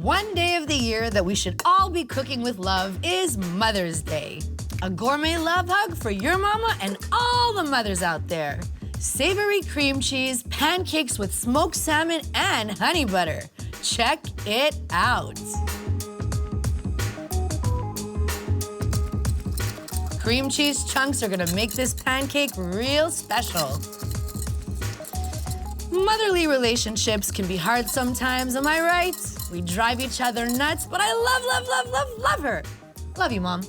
One day of the year that we should all be cooking with love is Mother's Day. A gourmet love hug for your mama and all the mothers out there. Savory cream cheese, pancakes with smoked salmon and honey butter. Check it out. Cream cheese chunks are gonna make this pancake real special. Motherly relationships can be hard sometimes, am I right? We drive each other nuts, but I love her. Love you, Mom.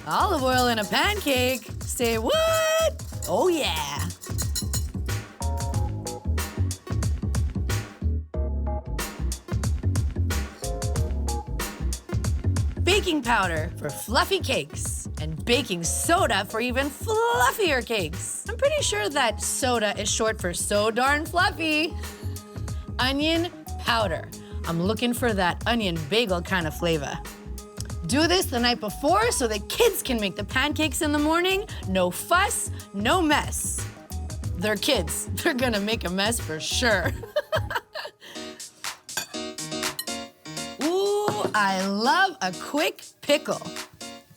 Olive oil in a pancake. Say what? Oh yeah. Baking powder for fluffy cakes and baking soda for even fluffier cakes. I'm pretty sure that soda is short for so darn fluffy. Onion powder. I'm looking for that onion bagel kind of flavor. Do this the night before so the kids can make the pancakes in the morning. No fuss, no mess. They're kids. They're gonna make a mess for sure. Ooh, I love a quick pickle.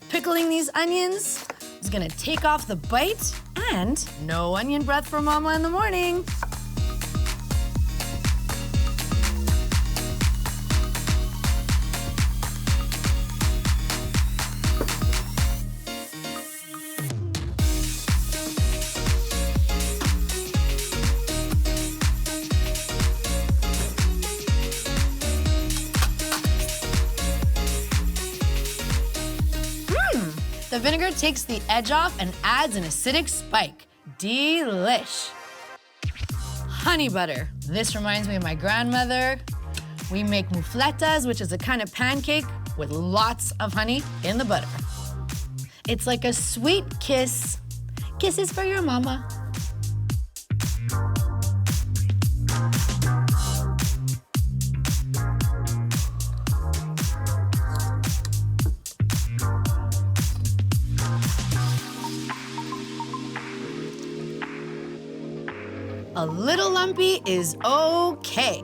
Pickling these onions is gonna take off the bite and no onion breath for Mama in the morning. The vinegar takes the edge off and adds an acidic spike. Delish. Honey butter. This reminds me of my grandmother. We make mufletas, which is a kind of pancake with lots of honey in the butter. It's like a sweet kiss. Kisses for your mama. A little lumpy is okay.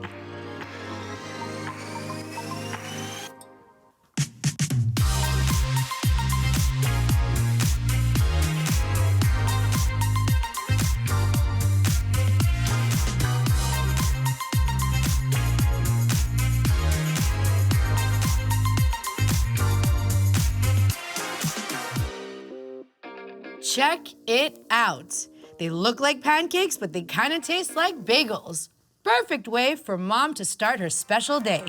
Check it out. They look like pancakes, but they kind of taste like bagels. Perfect way for Mom to start her special day.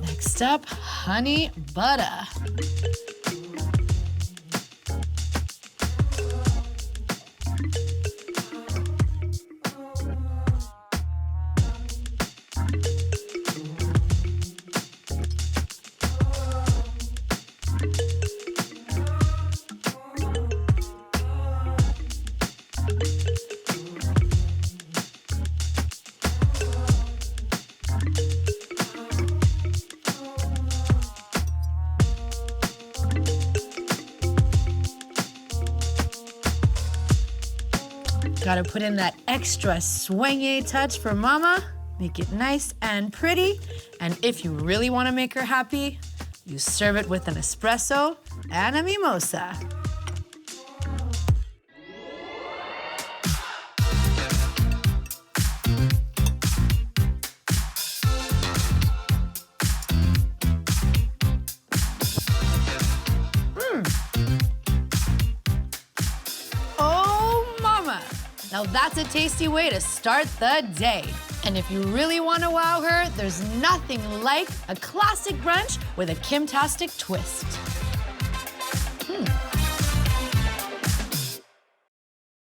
Next up, honey butter. Gotta put in that extra soigné touch for Mama. Make it nice and pretty. And if you really want to make her happy, you serve it with an espresso and a mimosa. Now that's a tasty way to start the day. And if you really want to wow her, there's nothing like a classic brunch with a Kim-tastic twist.